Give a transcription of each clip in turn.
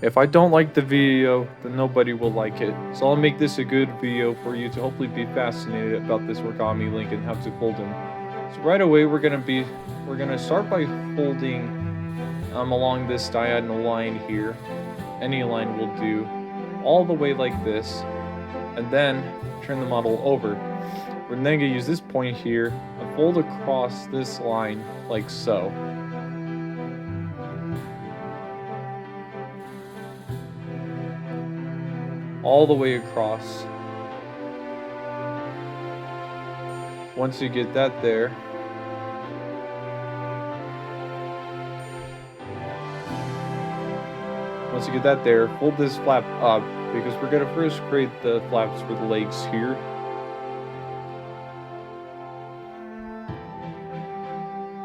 If I don't like the video, then nobody will like it. So I'll make this a good video for you to hopefully be fascinated about this origami link and how to fold them. So right away we're gonna start by folding along this diagonal line here. Any line will do, all the way like this, and then turn the model over. We're then gonna use this point here and fold across this line like so. All the way across. Once you get that there, fold this flap up because we're gonna first create the flaps for the legs here.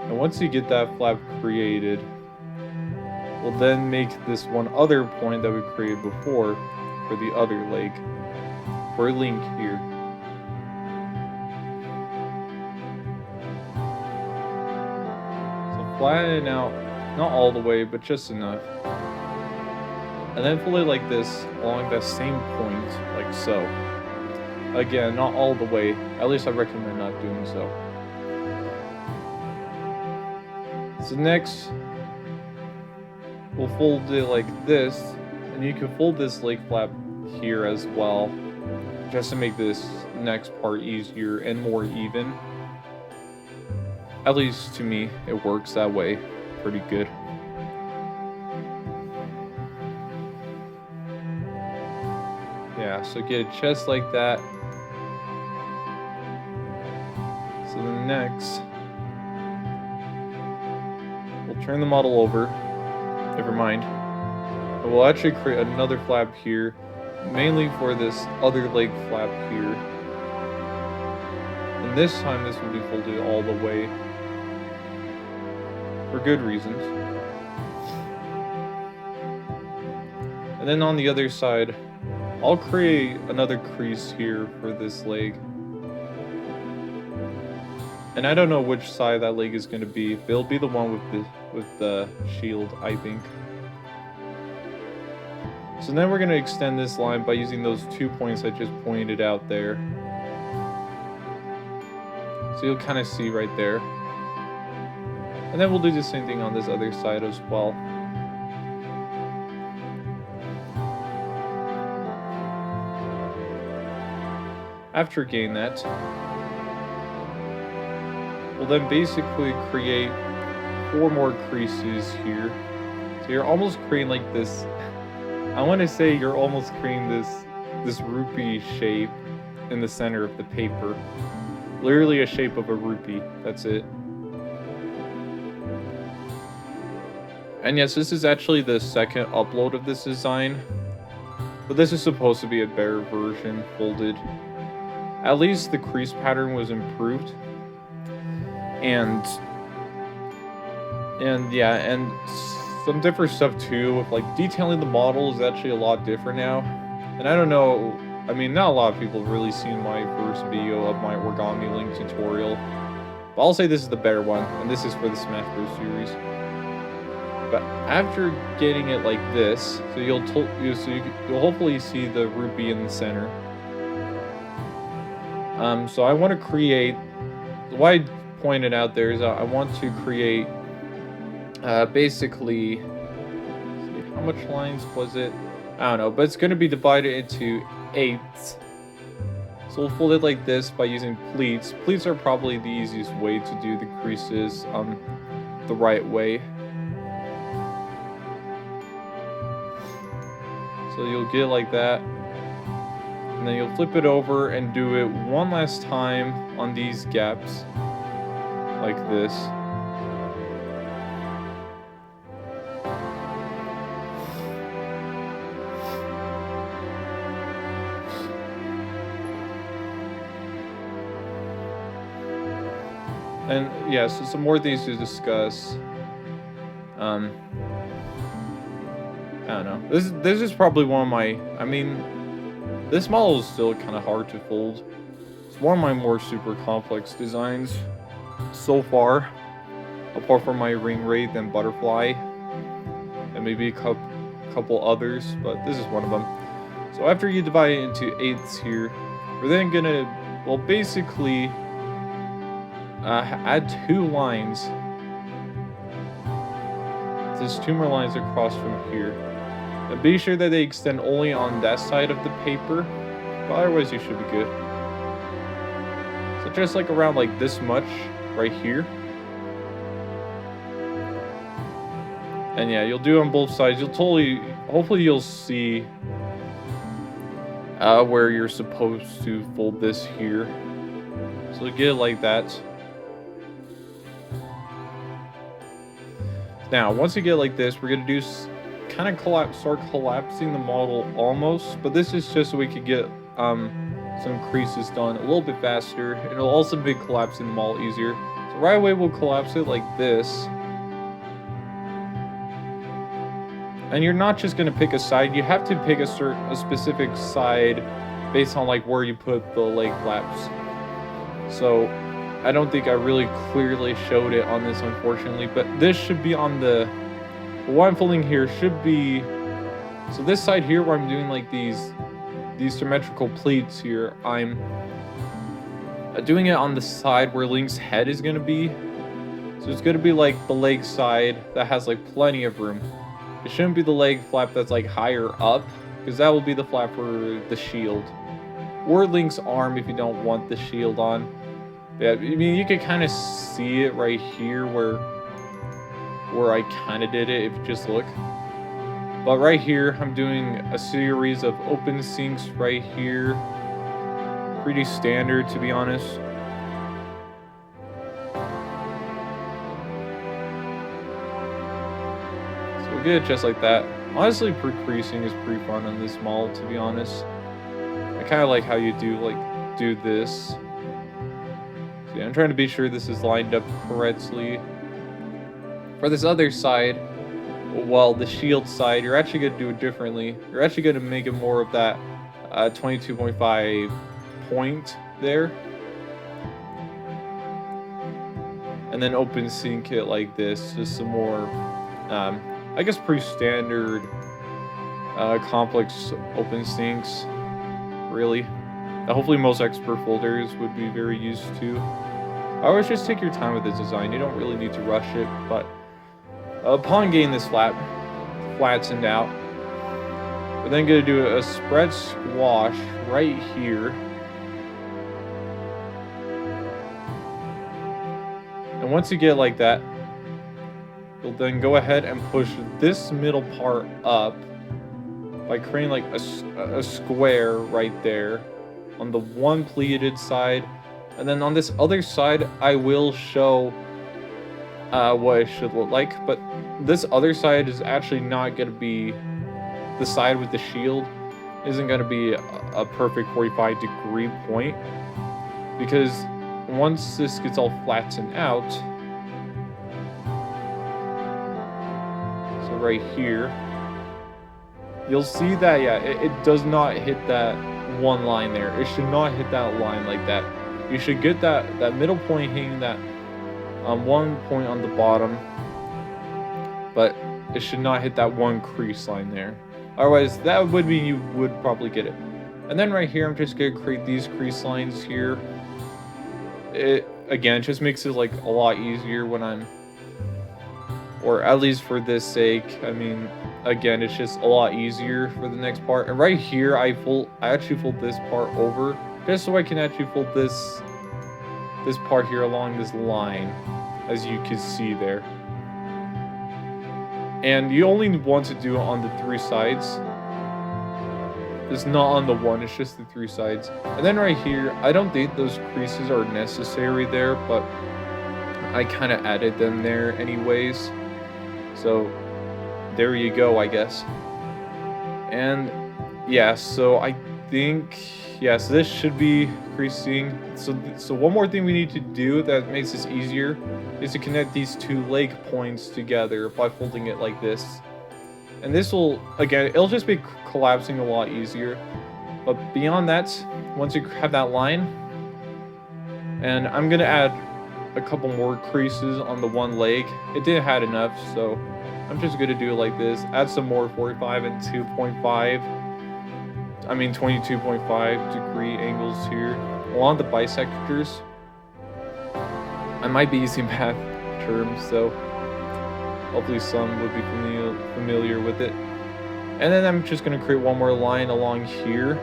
And once you get that flap created, we'll then make this one other point that we created before for the other leg, for a link here. So flatten it out, not all the way, but just enough. And then fold it like this along that same point, like so. Again, not all the way, at least I recommend not doing so. So next, we'll fold it like this, and you can fold this leg flap here as well, just to make this next part easier and more even. At least to me, it works that way pretty good. Yeah, so get a chest like that. So then next, we'll turn the model over. Never mind. And we'll actually create another flap here, mainly for this other leg flap here. And this time this will be folded all the way, for good reasons. And then on the other side, I'll create another crease here for this leg. And I don't know which side that leg is going to be, but it'll be the one with the shield, I think. So then we're going to extend this line by using those 2 points I just pointed out there. So you'll kind of see right there. And then we'll do the same thing on this other side as well. After getting that, we'll then basically create 4 more creases here. So you're almost creating like this, I want to say you're almost creating this rupee shape in the center of the paper. Literally a shape of a rupee, that's it. And yes, this is actually the second upload of this design, but this is supposed to be a better version folded. At least the crease pattern was improved. And yeah, and some different stuff too, with like detailing the model is actually a lot different now. And I don't know, I mean, not a lot of people have really seen my first video of my origami link tutorial, but I'll say this is the better one, and this is for the Smash Bros series. But after getting it like this, so you'll hopefully see the rupee in the center. So I want to create, what I pointed out there is I want to create basically, how much lines was it? I don't know, but it's going to be divided into 8s. So we'll fold it like this by using pleats. Pleats are probably the easiest way to do the creases the right way. So you'll get it like that. And then you'll flip it over and do it one last time on these gaps, like this. And yeah, so some more things to discuss. I don't know. This is probably one of my, I mean, this model is still kind of hard to fold. It's one of my more super complex designs so far, apart from my ring wraith and butterfly, and maybe a couple others, but this is one of them. So after you divide it into eighths here, we're then gonna, well, basically add 2 lines. There's 2 more lines across from here. Now be sure that they extend only on that side of the paper, but otherwise you should be good. So just like around like this much right here. And yeah, you'll do it on both sides. Hopefully you'll see where you're supposed to fold this here. So get it like that. Now, once you get like this, we're gonna do kind of start collapsing the model almost, but this is just so we could get some creases done a little bit faster. It'll also make collapsing the model easier. So right away we'll collapse it like this. And you're not just gonna pick a side, you have to pick a specific side based on like where you put the leg flaps. So I don't think I really clearly showed it on this, unfortunately, but this should be on the, what I'm folding here should be, so this side here where I'm doing like these symmetrical pleats here, I'm doing it on the side where Link's head is gonna be. So it's gonna be like the leg side that has like plenty of room. It shouldn't be the leg flap that's like higher up, because that will be the flap for the shield. Or Link's arm if you don't want the shield on. Yeah, I mean, you can kind of see it right here where I kind of did it if you just look. But right here, I'm doing a series of open sinks right here. Pretty standard, to be honest. We'll get it just like that. Honestly, pre-creasing is pretty fun on this model, to be honest. I kind of like how you do this. So yeah, I'm trying to be sure this is lined up correctly. For this other side, well, the shield side, you're actually going to do it differently. You're actually going to make it more of that 22.5 point there. And then open sync it like this, just some more I guess pretty standard complex open sinks, really. Hopefully most expert folders would be very used to. I always just take your time with the design. You don't really need to rush it, but upon getting this flattened out, we're then going to do a spread squash right here. And once you get it like that, you'll then go ahead and push this middle part up by creating like a square right there on the one pleated side. And then on this other side, I will show what it should look like. But this other side is actually not going to be, the side with the shield isn't going to be a perfect 45-degree point. Because once this gets all flattened out, right here, you'll see that, yeah, it does not hit that one line there. It should not hit that line like that. You should get that middle point hitting that one point on the bottom, but it should not hit that one crease line there. Otherwise, that would mean you would probably get it. And then right here, I'm just gonna create these crease lines here. It again just makes it like a lot easier when I'm, or at least for this sake, I mean, again, it's just a lot easier for the next part. And right here, I actually fold this part over, just so I can actually fold this part here along this line, as you can see there. And you only want to do it on the 3 sides. It's not on the one, it's just the 3 sides. And then right here, I don't think those creases are necessary there, but I kind of added them there anyways. So there you go, I guess. And yeah, so I think, yes, this should be creasing. So one more thing we need to do that makes this easier is to connect these 2 leg points together by folding it like this. And this will, again, it'll just be collapsing a lot easier. But beyond that, once you have that line, and I'm gonna add a couple more creases on the one leg. It didn't have enough, so I'm just gonna do it like this. Add some more 45 and 2.5. I mean 22.5 degree angles here along the bisectors. I might be using math terms, so hopefully some would be familiar with it. And then I'm just gonna create one more line along here,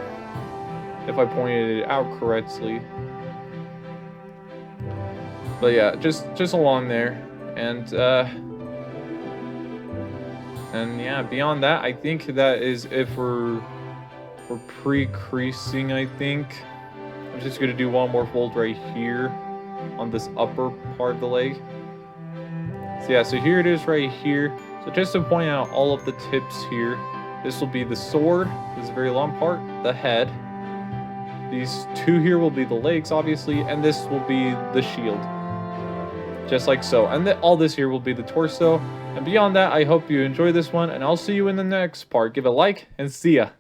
if I pointed it out correctly. But yeah, just along there, and yeah, beyond that, I think that is it for pre-creasing. I think I'm just gonna do one more fold right here on this upper part of the leg. So yeah, so here it is right here. So just to point out all of the tips here, this will be the sword, this is a very long part, the head. These two here will be the legs, obviously, and this will be the shield. Just like so. And all this here will be the torso. And beyond that, I hope you enjoy this one, and I'll see you in the next part. Give it a like, and see ya.